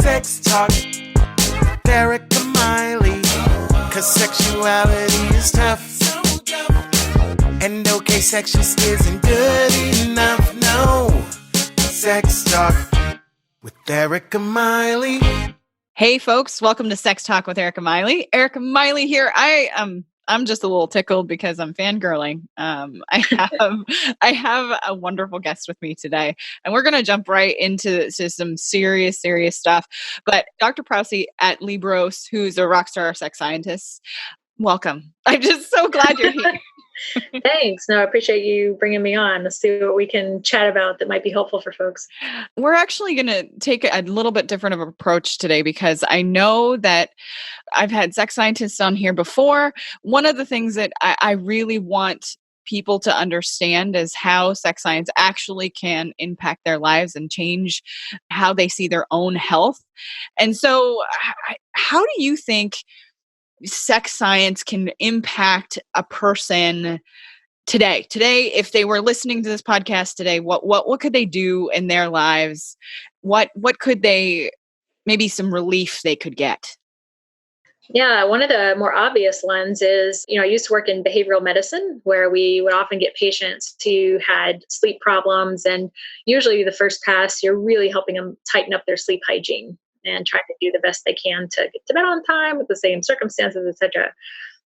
Sex Talk with Erika Miley. 'Cause sexuality is tough. And okay, sex just isn't good enough, no. Sex Talk with Erika Miley. Hey folks, welcome to Sex Talk with Erika Miley. Erika Miley here. I'm just a little tickled because I'm fangirling. I have a wonderful guest with me today, and we're going to jump right into some serious stuff. But Dr. Prause at Liberos, who's a rock star sex scientist, welcome. I'm just so glad you're here. Thanks. No, I appreciate you bringing me on. Let's see what we can chat about that might be helpful for folks. We're actually going to take a little bit different of an approach today because I know that I've had sex scientists on here before. One of the things that I really want people to understand is how sex science actually can impact their lives and change how they see their own health. And so how do you think sex science can impact a person today, if they were listening to this podcast today, what could they do in their lives? What could they, maybe some relief they could get? Yeah, one of the more obvious ones is, I used to work in behavioral medicine where we would often get patients who had sleep problems. And usually the first pass, you're really helping them tighten up their sleep hygiene and trying to do the best they can to get to bed on time with the same circumstances, etc.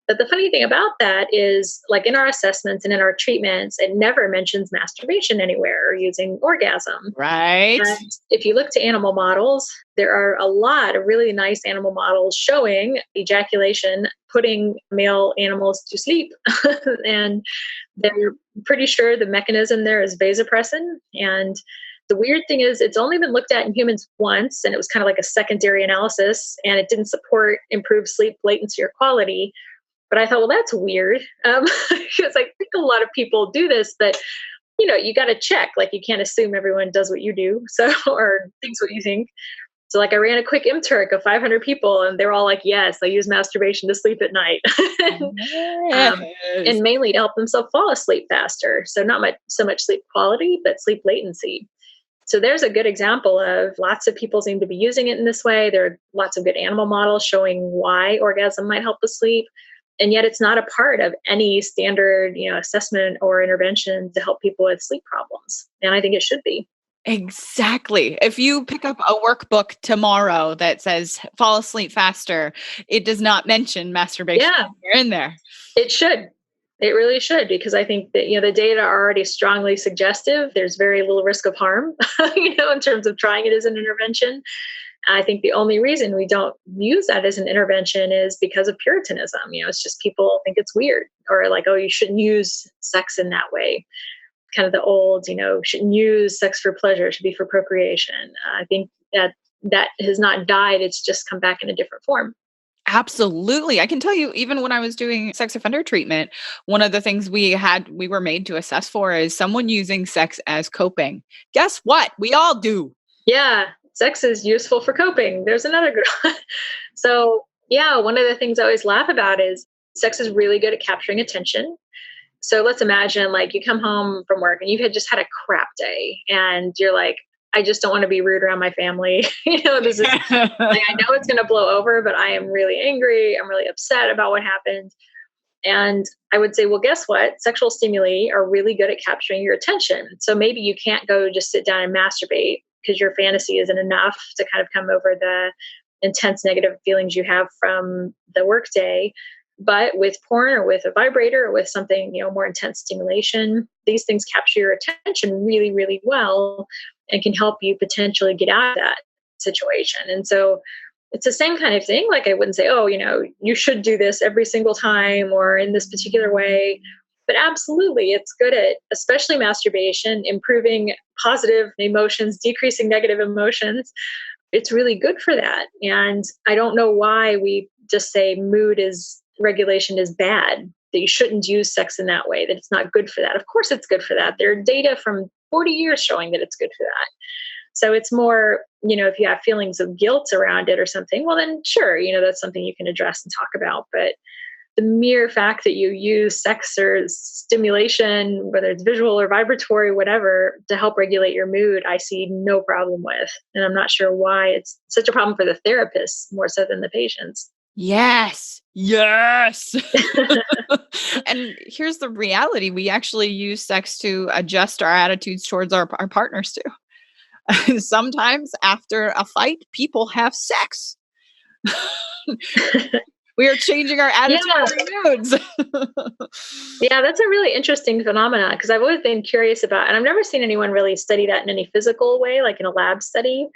But the funny thing about that is, like in our assessments and in our treatments, it never mentions masturbation anywhere or using orgasm. Right. And if you look to animal models, there are a lot of really nice animal models showing ejaculation, putting male animals to sleep. And they're pretty sure the mechanism there is vasopressin. And the weird thing is it's only been looked at in humans once, and it was kind of like a secondary analysis, and it didn't support improved sleep latency or quality. But I thought, well, that's weird. Because I think a lot of people do this, but you got to check. Like, you can't assume everyone does what you do, or thinks what you think. So, like, I ran a quick MTurk of 500 people, and they were all like, "Yes, I use masturbation to sleep at night," and mainly to help themselves fall asleep faster. So, not so much sleep quality, but sleep latency. So there's a good example of lots of people seem to be using it in this way. There are lots of good animal models showing why orgasm might help with sleep. And yet it's not a part of any standard, assessment or intervention to help people with sleep problems. And I think it should be. Exactly. If you pick up a workbook tomorrow that says fall asleep faster, it does not mention masturbation. Yeah. You're in there. It should. It really should, because I think that, the data are already strongly suggestive. There's very little risk of harm, in terms of trying it as an intervention. I think the only reason we don't use that as an intervention is because of Puritanism. It's just people think it's weird, or like, oh, you shouldn't use sex in that way. Kind of the old, shouldn't use sex for pleasure, it should be for procreation. I think that has not died. It's just come back in a different form. Absolutely. I can tell you, even when I was doing sex offender treatment, one of the things we were made to assess for is someone using sex as coping. Guess what? We all do. Yeah. Sex is useful for coping. There's another good one. So yeah, one of the things I always laugh about is sex is really good at capturing attention. So let's imagine, like, you come home from work and you had just had a crap day and you're like, I just don't want to be rude around my family. This is like, I know it's going to blow over, but I am really angry. I'm really upset about what happened. And I would say, well, guess what? Sexual stimuli are really good at capturing your attention. So maybe you can't go just sit down and masturbate because your fantasy isn't enough to kind of come over the intense negative feelings you have from the workday. But with porn or with a vibrator or with something, more intense stimulation, these things capture your attention really, really well and can help you potentially get out of that situation. And so it's the same kind of thing. Like, I wouldn't say, oh, you should do this every single time or in this particular way. But absolutely, it's good at, especially masturbation, improving positive emotions, decreasing negative emotions. It's really good for that. And I don't know why we just say regulation is bad, that you shouldn't use sex in that way, that it's not good for that. Of course it's good for that. There are data from 40 years showing that it's good for that. So it's more, if you have feelings of guilt around it or something, well then sure, that's something you can address and talk about. But the mere fact that you use sex or stimulation, whether it's visual or vibratory, whatever, to help regulate your mood, I see no problem with. And I'm not sure why it's such a problem for the therapists more so than the patients. Yes. Yes. And here's the reality. We actually use sex to adjust our attitudes towards our partners too. Sometimes after a fight, people have sex. We are changing our attitude and moods. Yeah, that's a really interesting phenomenon because I've always been curious about, and I've never seen anyone really study that in any physical way, like in a lab study.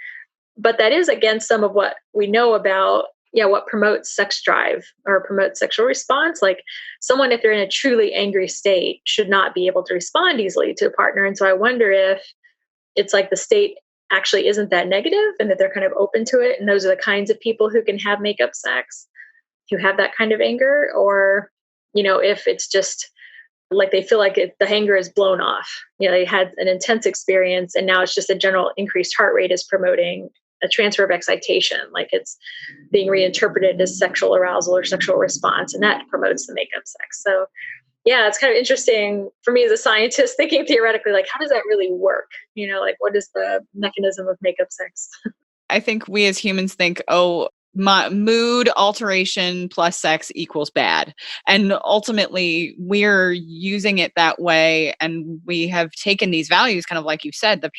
But that is against some of what we know about, what promotes sex drive or promotes sexual response. Like someone, if they're in a truly angry state, should not be able to respond easily to a partner. And so I wonder if it's like the state actually isn't that negative and that they're kind of open to it. And those are the kinds of people who can have makeup sex, who have that kind of anger, or, if it's just like they feel like the anger is blown off. They had an intense experience and now it's just a general increased heart rate is promoting a transfer of excitation, like it's being reinterpreted as sexual arousal or sexual response, and that promotes the makeup sex. So yeah, it's kind of interesting for me as a scientist thinking theoretically, like how does that really work? Like what is the mechanism of makeup sex? I think we as humans think, oh, my mood alteration plus sex equals bad. And ultimately, we're using it that way. And we have taken these values, kind of like you said, the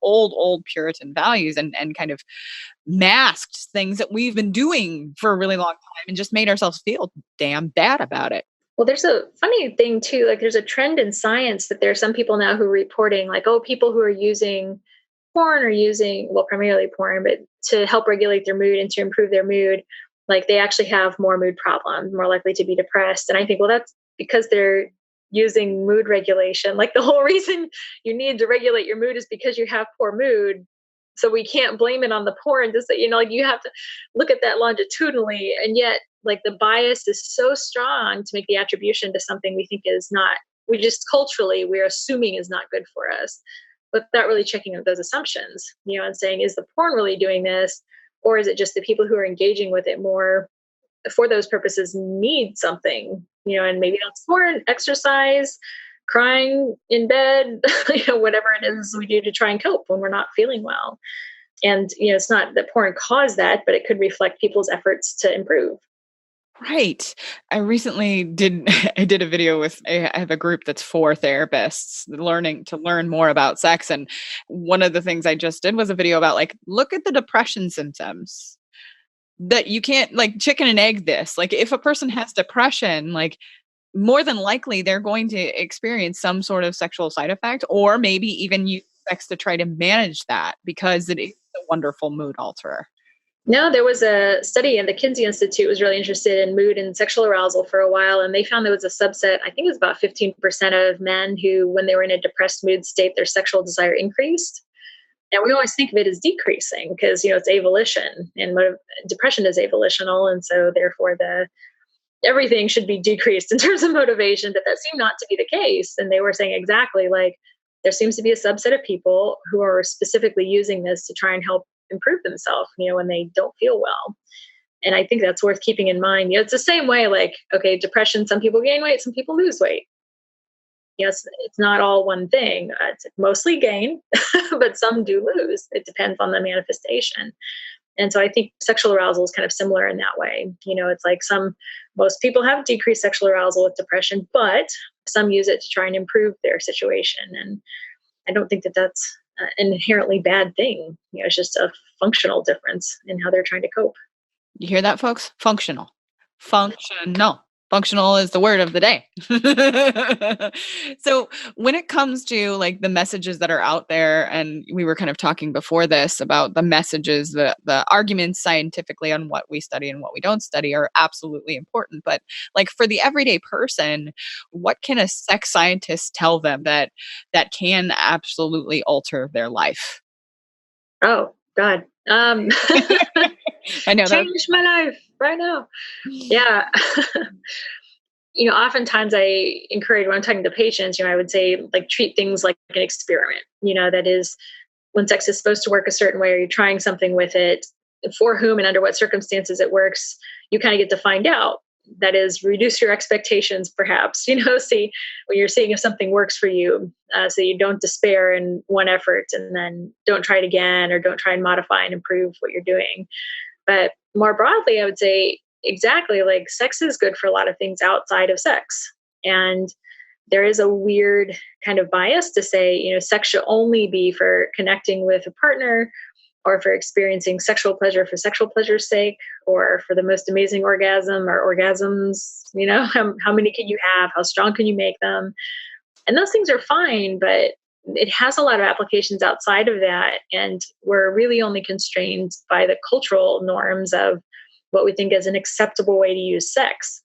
old Puritan values, and kind of masked things that we've been doing for a really long time and just made ourselves feel damn bad about it. Well, there's a funny thing too. Like there's a trend in science that there are some people now who are reporting like, oh, people who are using porn or using, well, primarily porn, but to help regulate their mood and to improve their mood, like they actually have more mood problems, more likely to be depressed. And I think, well, that's because they're using mood regulation. Like the whole reason you need to regulate your mood is because you have poor mood. So we can't blame it on the porn. Just that, like you have to look at that longitudinally. And yet, like the bias is so strong to make the attribution to something we think is not, we just culturally, we're assuming is not good for us, without really checking out those assumptions, and saying, is the porn really doing this? Or is it just the people who are engaging with it more for those purposes need something, and maybe that's porn, exercise, crying in bed, whatever it is we do to try and cope when we're not feeling well. And, it's not that porn caused that, but it could reflect people's efforts to improve. Right. I recently did a video with I have a group that's for therapists learn more about sex, and one of the things I just did was a video about like look at the depression symptoms that you can't like chicken and egg this. Like if a person has depression, like more than likely they're going to experience some sort of sexual side effect or maybe even use sex to try to manage that because it is a wonderful mood alterer. No, there was a study, and the Kinsey Institute was really interested in mood and sexual arousal for a while. And they found there was a subset, I think it was about 15% of men who, when they were in a depressed mood state, their sexual desire increased. And we always think of it as decreasing because, it's avolition and depression is avolitional. And so therefore everything should be decreased in terms of motivation, but that seemed not to be the case. And they were saying exactly like, there seems to be a subset of people who are specifically using this to try and help improve themselves, when they don't feel well. And I think that's worth keeping in mind. It's the same way, like, okay, depression, some people gain weight, some people lose weight. Yes, it's not all one thing. It's mostly gain, but some do lose. It depends on the manifestation. And so I think sexual arousal is kind of similar in that way. It's like most people have decreased sexual arousal with depression, but some use it to try and improve their situation. And I don't think that that's an inherently bad thing. It's just a functional difference in how they're trying to cope. You hear that, folks? Functional. Functional is the word of the day. So when it comes to like the messages that are out there, and we were kind of talking before this about the messages, the arguments scientifically on what we study and what we don't study are absolutely important. But like for the everyday person, what can a sex scientist tell them that can absolutely alter their life? Oh, God. I know that Change my life right now. Yeah. Oftentimes I encourage when I'm talking to patients, I would say like treat things like an experiment, that is when sex is supposed to work a certain way or you're trying something with it, for whom and under what circumstances it works, you kind of get to find out. That is, reduce your expectations, perhaps, see when you're seeing if something works for you, so you don't despair in one effort and then don't try it again, or don't try and modify and improve what you're doing. But more broadly, I would say exactly, like, sex is good for a lot of things outside of sex. And there is a weird kind of bias to say, sex should only be for connecting with a partner, or for experiencing sexual pleasure for sexual pleasure's sake, or for the most amazing orgasm or orgasms. How many can you have? How strong can you make them? And those things are fine, but it has a lot of applications outside of that. And we're really only constrained by the cultural norms of what we think is an acceptable way to use sex.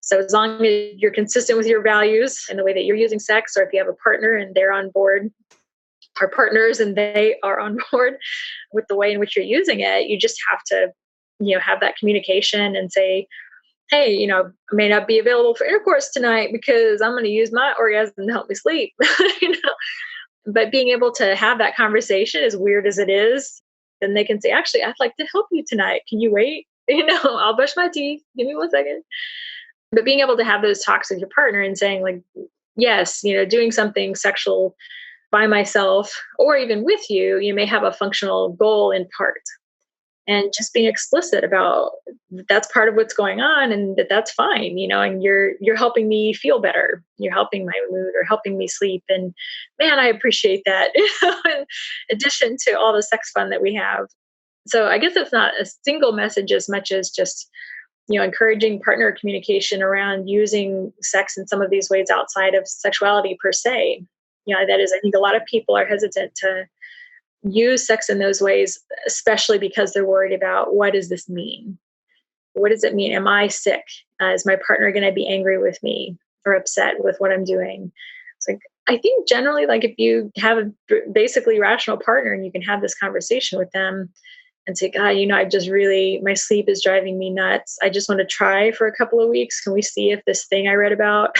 So as long as you're consistent with your values and the way that you're using sex, or if you have a partner and they're on board, or partners and they are on board with the way in which you're using it, you just have to, have that communication and say, hey, I may not be available for intercourse tonight because I'm going to use my orgasm to help me sleep. But being able to have that conversation, as weird as it is, then they can say, actually, I'd like to help you tonight. Can you wait? I'll brush my teeth. Give me 1 second. But being able to have those talks with your partner and saying, like, yes, doing something sexual by myself or even with you, you may have a functional goal in part. And just being explicit about that's part of what's going on, and that's fine, and you're helping me feel better. You're helping my mood or helping me sleep. And man, I appreciate that in addition to all the sex fun that we have. So I guess it's not a single message as much as just, encouraging partner communication around using sex in some of these ways outside of sexuality per se. That is, I think a lot of people are hesitant to use sex in those ways, especially because they're worried about, what does this mean? What does it mean? Am I sick? Is my partner going to be angry with me or upset with what I'm doing? It's like, I think generally, like, if you have a basically rational partner and you can have this conversation with them and say, God, I just really, my sleep is driving me nuts. I just want to try for a couple of weeks. Can we see if this thing I read about,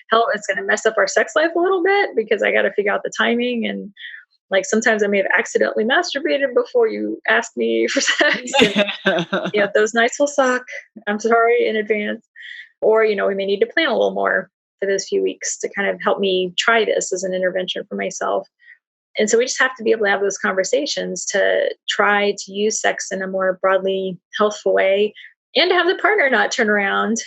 hell, it's going to mess up our sex life a little bit, because I got to figure out the timing. And like, sometimes I may have accidentally masturbated before you asked me for sex. And, those nights will suck. I'm sorry in advance. Or, we may need to plan a little more for those few weeks to kind of help me try this as an intervention for myself. And so we just have to be able to have those conversations to try to use sex in a more broadly healthful way, and to have the partner not turn around,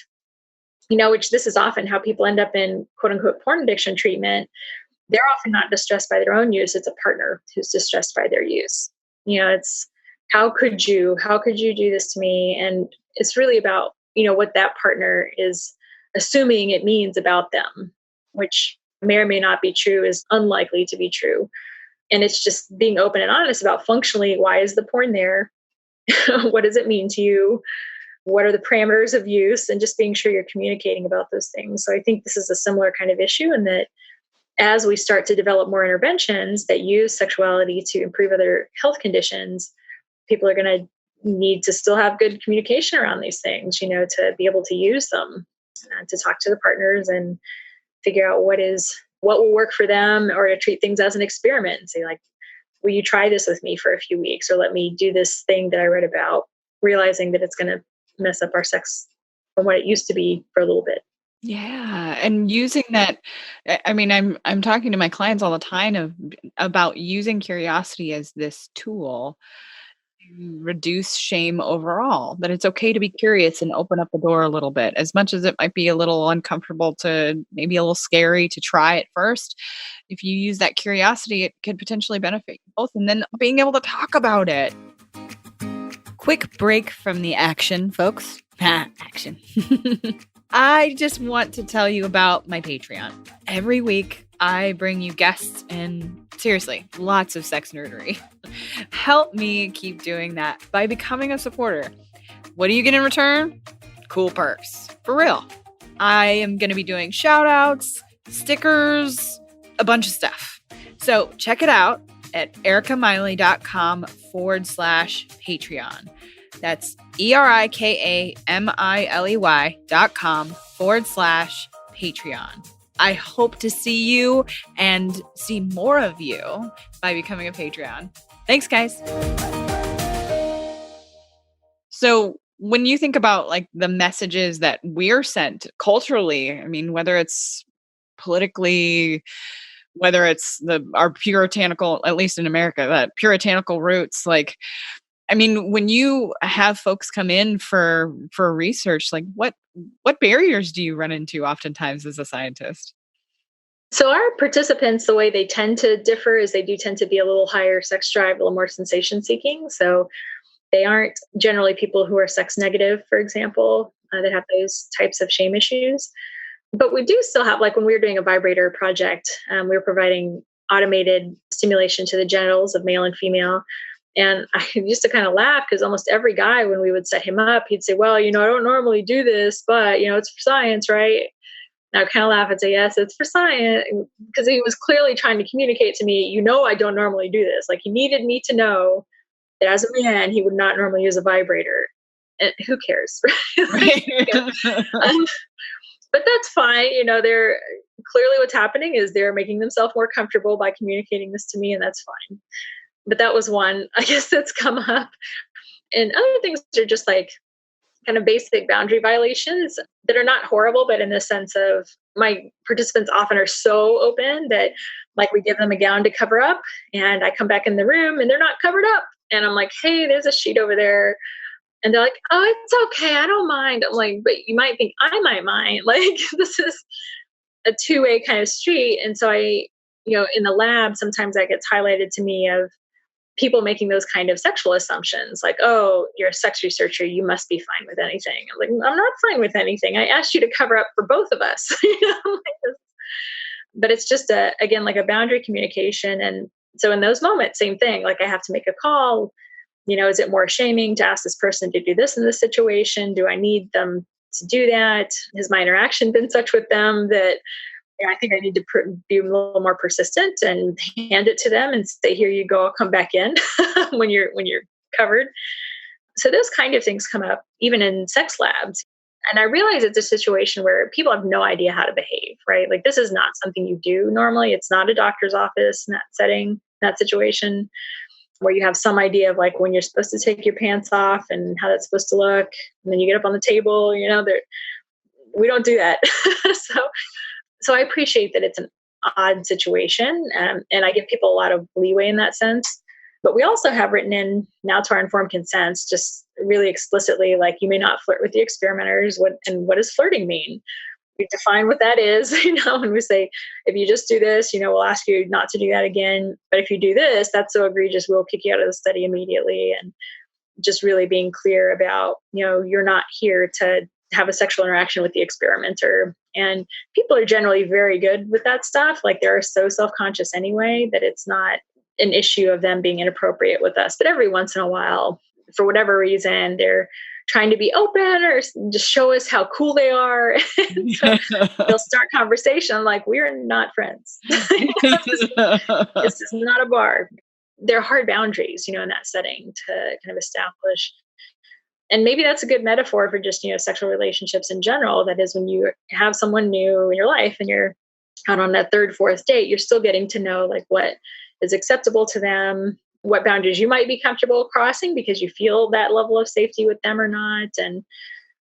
which this is often how people end up in quote unquote porn addiction treatment. They're often not distressed by their own use. It's a partner who's distressed by their use. It's, how could you do this to me? And it's really about, what that partner is assuming it means about them, which may or may not be true, is unlikely to be true. And it's just being open and honest about, functionally, why is the porn there? What does it mean to you? What are the parameters of use? And just being sure you're communicating about those things. So I think this is a similar kind of issue, in that as we start to develop more interventions that use sexuality to improve other health conditions, people are going to need to still have good communication around these things, to be able to use them, to talk to the partners and figure out what will work for them, or to treat things as an experiment and say, like, will you try this with me for a few weeks, or let me do this thing that I read about, realizing that it's going to mess up our sex from what it used to be for a little bit. Yeah. And using that, I mean, I'm talking to my clients all the time about using curiosity as this tool to reduce shame overall, that it's okay to be curious and open up the door a little bit, as much as it might be a little uncomfortable, to maybe a little scary to try it first. If you use that curiosity, it could potentially benefit you both. And then being able to talk about it. Quick break from the action, folks. Action. I just want to tell you about my Patreon. Every week, I bring you guests and, seriously, lots of sex nerdery. Help me keep doing that by becoming a supporter. What do you get in return? Cool perks. For real. I am going to be doing shout outs, stickers, a bunch of stuff. So check it out at erikamiley.com/Patreon. That's erikamiley.com/Patreon. I hope to see you and see more of you by becoming a Patreon. Thanks, guys. So when you think about like the messages that we're sent culturally, I mean, whether it's politically, whether it's our puritanical, at least in America, that puritanical roots, like, I mean, when you have folks come in for research, like what barriers do you run into oftentimes as a scientist? So our participants, the way they tend to differ is they do tend to be a little higher sex drive, a little more sensation seeking. So they aren't generally people who are sex negative, for example, that have those types of shame issues. But we do still have, like when we were doing a vibrator project, we were providing automated stimulation to the genitals of male and female. And I used to kind of laugh because almost every guy, when we would set him up, he'd say, well, I don't normally do this, but, it's for science, right? And I would kind of laugh and say, yes, it's for science. Because he was clearly trying to communicate to me, I don't normally do this. Like he needed me to know that as a man, he would not normally use a vibrator. And who cares? Right. um, but that's fine. They're clearly what's happening is they're making themselves more comfortable by communicating this to me, and that's fine. But that was one, I guess, that's come up. And other things are just like kind of basic boundary violations that are not horrible, but in the sense of my participants often are so open that like we give them a gown to cover up and I come back in the room and they're not covered up. And I'm like, hey, there's a sheet over there. And they're like, oh, it's okay. I don't mind. I'm like, but you might think I might mind. Like this is a two-way kind of street. And so in the lab, sometimes that gets highlighted to me of people making those kind of sexual assumptions like, oh, you're a sex researcher, you must be fine with anything. I'm like, I'm not fine with anything. I asked you to cover up for both of us. But it's just again, like a boundary communication. And so in those moments, same thing, like I have to make a call. Is it more shaming to ask this person to do this in this situation? Do I need them to do that? Has my interaction been such with them that I think I need to be a little more persistent and hand it to them and say, "Here you go. I'll come back in when you're covered." So those kind of things come up even in sex labs. And I realize it's a situation where people have no idea how to behave, right? Like this is not something you do normally. It's not a doctor's office in that setting, that situation where you have some idea of like when you're supposed to take your pants off and how that's supposed to look. And then you get up on the table, we don't do that. So I appreciate that it's an odd situation, and I give people a lot of leeway in that sense. But we also have written in now to our informed consents, just really explicitly, like you may not flirt with the experimenters. What does flirting mean? We define what that is, and we say, if you just do this, we'll ask you not to do that again. But if you do this, that's so egregious, we'll kick you out of the study immediately. And just really being clear about, you're not here to have a sexual interaction with the experimenter. And people are generally very good with that stuff. Like they're so self-conscious anyway that it's not an issue of them being inappropriate with us. But every once in a while, for whatever reason, they're trying to be open or just show us how cool they are. So they'll start conversation like, we're not friends. This is not a bar. They're hard boundaries, in that setting to kind of establish. And maybe that's a good metaphor for just, sexual relationships in general. That is when you have someone new in your life and you're out on that third, fourth date, you're still getting to know like what is acceptable to them, what boundaries you might be comfortable crossing because you feel that level of safety with them or not. And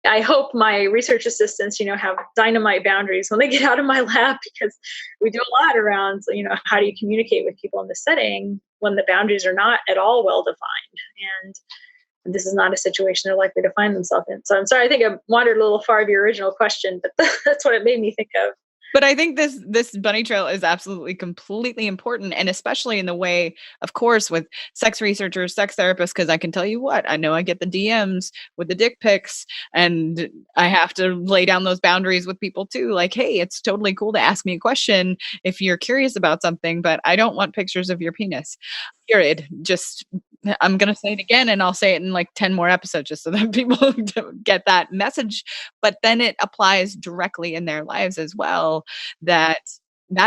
I hope my research assistants, have dynamite boundaries when they get out of my lab, because we do a lot around, how do you communicate with people in the setting when the boundaries are not at all well defined. And this is not a situation they're likely to find themselves in. So I'm sorry, I think I wandered a little far of your original question, but that's what it made me think of. But I think this bunny trail is absolutely completely important, and especially in the way, of course, with sex researchers, sex therapists, because I can tell you what, I know I get the DMs with the dick pics, and I have to lay down those boundaries with people too. Like, hey, it's totally cool to ask me a question if you're curious about something, but I don't want pictures of your penis. Period. Just I'm going to say it again, and I'll say it in like 10 more episodes just so that people get that message. But then it applies directly in their lives as well, that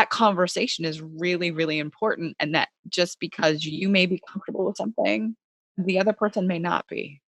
conversation is really, really important. And that just because you may be comfortable with something, the other person may not be.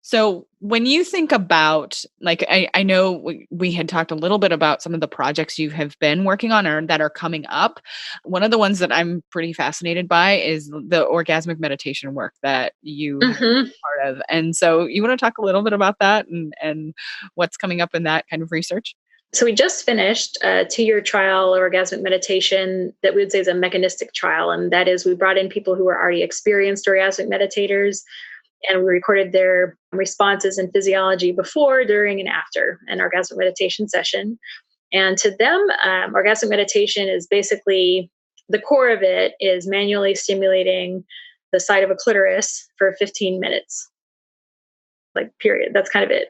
So when you think about, like, I know we had talked a little bit about some of the projects you have been working on or that are coming up. One of the ones that I'm pretty fascinated by is the orgasmic meditation work that you have Hmm. been part of. And so you want to talk a little bit about that and what's coming up in that kind of research? So we just finished a 2-year trial of orgasmic meditation that we would say is a mechanistic trial. And that is, we brought in people who were already experienced orgasmic meditators, and we recorded their responses and physiology before, during, and after an orgasmic meditation session. And to them, orgasmic meditation is basically, the core of it is manually stimulating the side of a clitoris for 15 minutes. Like, period. That's kind of it.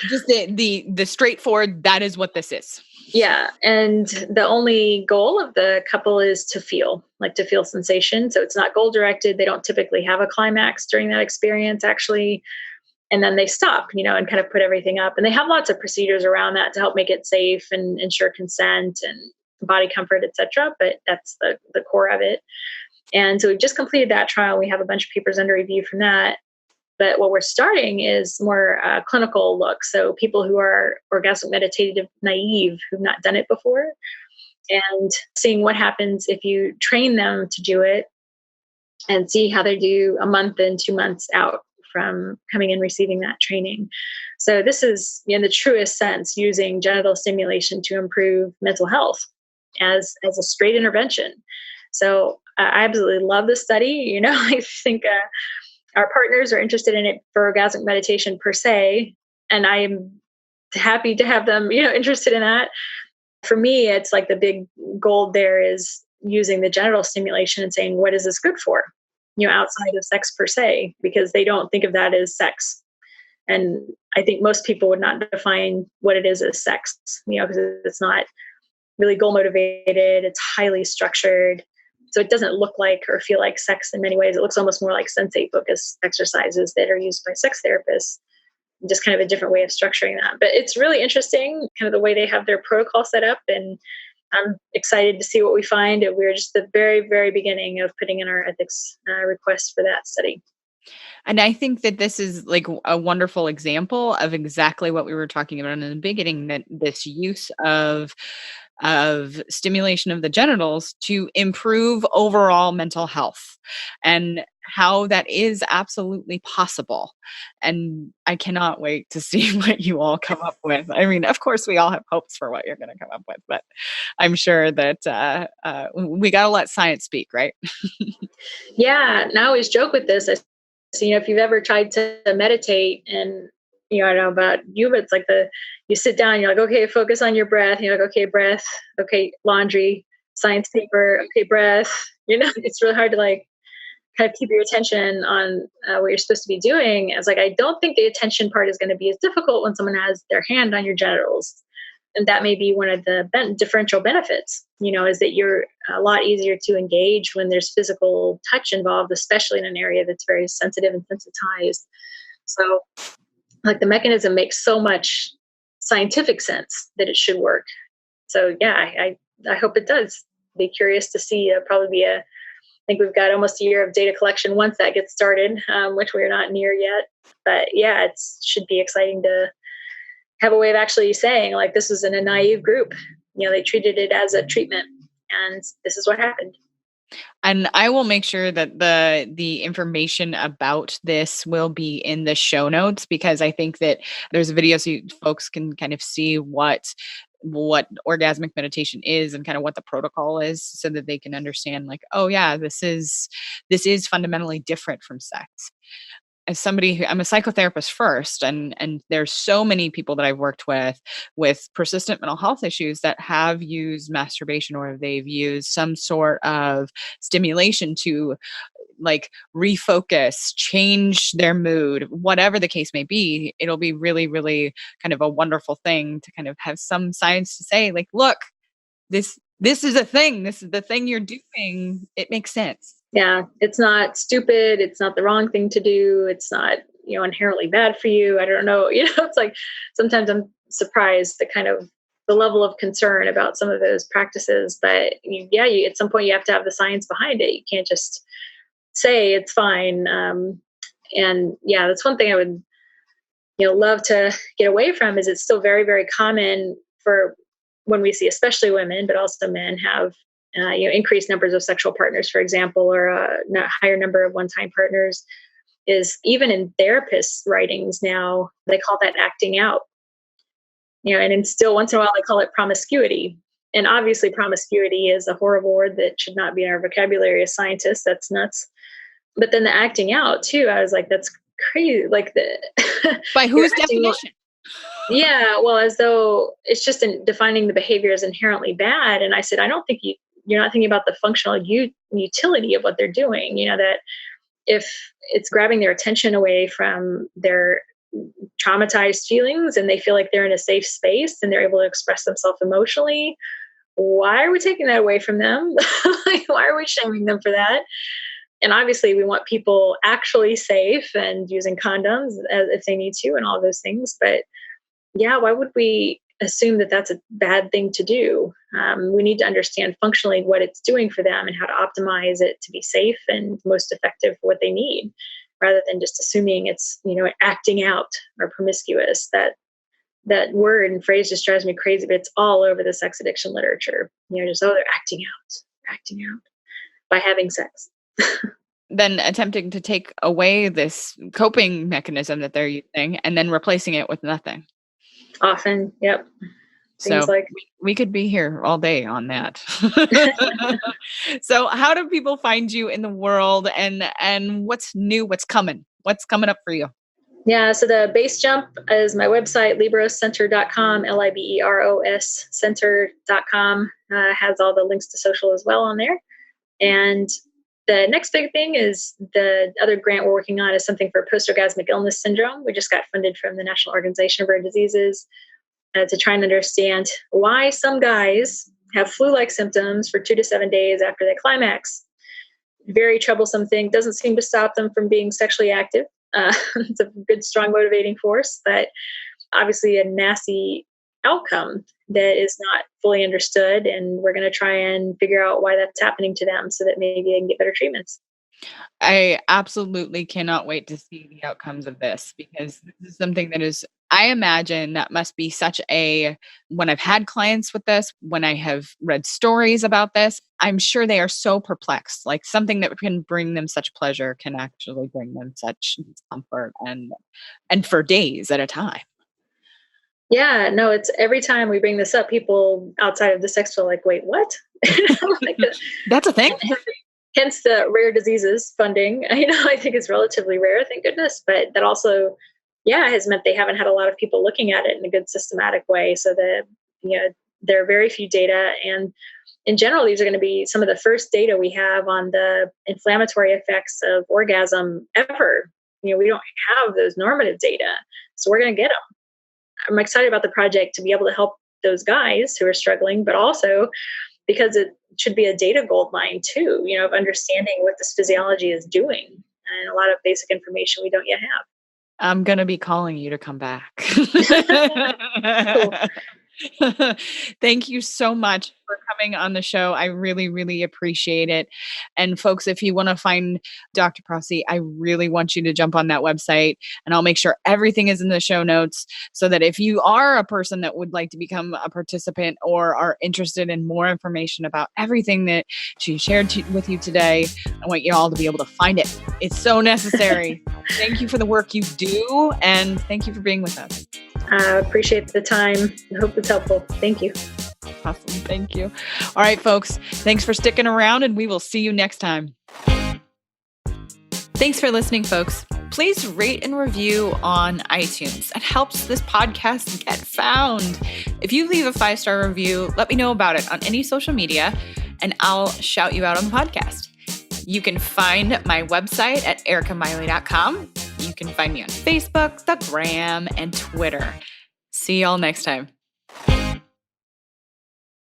Just the straightforward, that is what this is. Yeah. And the only goal of the couple is to feel, like to feel sensation. So it's not goal directed. They don't typically have a climax during that experience, actually. And then they stop, and kind of put everything up. And they have lots of procedures around that to help make it safe and ensure consent and body comfort, etc. But that's the core of it. And so we've just completed that trial. We have a bunch of papers under review from that. But what we're starting is more clinical look. So people who are orgasmic meditative naive, who've not done it before, and seeing what happens if you train them to do it and see how they do a month and 2 months out from coming and receiving that training. So this is, in the truest sense, using genital stimulation to improve mental health as a straight intervention. So I absolutely love this study. I think our partners are interested in it for orgasmic meditation per se, and I am happy to have them, interested in that. For me, it's like the big goal there is using the genital stimulation and saying, what is this good for? Outside of sex per se, because they don't think of that as sex. And I think most people would not define what it is as sex, because it's not really goal motivated. It's highly structured. So it doesn't look like or feel like sex in many ways. It looks almost more like sensate focus exercises that are used by sex therapists, just kind of a different way of structuring that. But it's really interesting, kind of the way they have their protocol set up. And I'm excited to see what we find. We're just the very, very beginning of putting in our ethics request for that study. And I think that this is like a wonderful example of exactly what we were talking about in the beginning, that this use of stimulation of the genitals to improve overall mental health, and how that is absolutely possible. And I cannot wait to see what you all come up with. I mean, of course, we all have hopes for what you're going to come up with, but I'm sure that we got to let science speak, right? Yeah. And I always joke with this. So, if you've ever tried to meditate, and, I don't know about you, but it's like you sit down, you're like, okay, focus on your breath. You're like, okay, breath. Okay, laundry, science paper. Okay, breath. It's really hard to like kind of keep your attention on what you're supposed to be doing. It's like, I don't think the attention part is going to be as difficult when someone has their hand on your genitals. And that may be one of the differential benefits, is that you're a lot easier to engage when there's physical touch involved, especially in an area that's very sensitive and sensitized. So, like, the mechanism makes so much scientific sense that it should work. So, yeah, I hope it does. Be curious to see. Probably I think we've got almost a year of data collection once that gets started, which we're not near yet. But yeah, it should be exciting to have a way of actually saying, like, this was in a naive group. They treated it as a treatment, and this is what happened. And I will make sure that the information about this will be in the show notes, because I think that there's a video so folks can kind of see what orgasmic meditation is and kind of what the protocol is, so that they can understand, like, oh yeah, this is fundamentally different from sex. As somebody who, I'm a psychotherapist first, and there's so many people that I've worked with persistent mental health issues that have used masturbation, or they've used some sort of stimulation to like refocus, change their mood, whatever the case may be. It'll be really, really kind of a wonderful thing to kind of have some science to say, like, look, this is a thing. This is the thing you're doing. It makes sense. Yeah, it's not stupid. It's not the wrong thing to do. It's not, inherently bad for you. I don't know. It's like sometimes I'm surprised the level of concern about some of those practices. But at some point you have to have the science behind it. You can't just say it's fine. And yeah, that's one thing I would love to get away from is it's still very, very common for when we see, especially women, but also men have, increased numbers of sexual partners, for example, or a higher number of one-time partners is even in therapists' writings now, they call that acting out. And then still once in a while they call it promiscuity. And obviously promiscuity is a horrible word that should not be in our vocabulary as scientists. That's nuts. But then the acting out too, I was like, that's crazy. Like by whose definition? Yeah, well, as though it's just defining the behavior as inherently bad. And I said, I don't think you're not thinking about the functional utility of what they're doing. That if it's grabbing their attention away from their traumatized feelings and they feel like they're in a safe space and they're able to express themselves emotionally, why are we taking that away from them? Like, why are we shaming them for that? And obviously we want people actually safe and using condoms if they need to and all those things. But yeah, why would we assume that that's a bad thing to do? We need to understand functionally what it's doing for them and how to optimize it to be safe and most effective for what they need, rather than just assuming it's, acting out or promiscuous. That word and phrase just drives me crazy, but it's all over the sex addiction literature. Just, they're acting out by having sex. Then attempting to take away this coping mechanism that they're using and then replacing it with nothing. Often, yep. So we could be here all day on that. So how do people find you in the world, and what's new, what's coming up for you? Yeah, so the base jump is my website, liberoscenter.com, LIBEROS center.com, has all the links to social as well on there. And the next big thing is the other grant we're working on is something for post-orgasmic illness syndrome. We just got funded from the National Organization of Rare Diseases to try and understand why some guys have flu-like symptoms for 2 to 7 days after they climax. Very troublesome thing. Doesn't seem to stop them from being sexually active. It's a good, strong motivating force, but obviously a nasty outcome that is not fully understood. And we're going to try and figure out why that's happening to them so that maybe they can get better treatments. I absolutely cannot wait to see the outcomes of this, because this is something that is, I imagine that must be when I've had clients with this, when I have read stories about this, I'm sure they are so perplexed. Like, something that can bring them such pleasure can actually bring them such discomfort and for days at a time. Yeah, no, it's every time we bring this up, people outside of the sex are like, wait, what? That's a thing. Hence the rare diseases funding. I think it's relatively rare, thank goodness. But that also, has meant they haven't had a lot of people looking at it in a good systematic way. So that, there are very few data. And in general, these are going to be some of the first data we have on the inflammatory effects of orgasm ever. We don't have those normative data. So we're going to get them. I'm excited about the project to be able to help those guys who are struggling, but also because it should be a data gold mine too, of understanding what this physiology is doing, and a lot of basic information we don't yet have. I'm going to be calling you to come back. Cool. Thank you so much for coming on the show. I really, really appreciate it. And folks, if you want to find Dr. Prause, I really want you to jump on that website, and I'll make sure everything is in the show notes, so that if you are a person that would like to become a participant or are interested in more information about everything that she shared with you today, I want you all to be able to find it. It's so necessary. Thank you for the work you do, and thank you for being with us. I appreciate the time. I hope it's helpful. Thank you. Awesome. Thank you. All right, folks. Thanks for sticking around, and we will see you next time. Thanks for listening, folks. Please rate and review on iTunes. It helps this podcast get found. If you leave a 5-star review, let me know about it on any social media, and I'll shout you out on the podcast. You can find my website at erikamiley.com. You can find me on Facebook, the Gram, and Twitter. See y'all next time.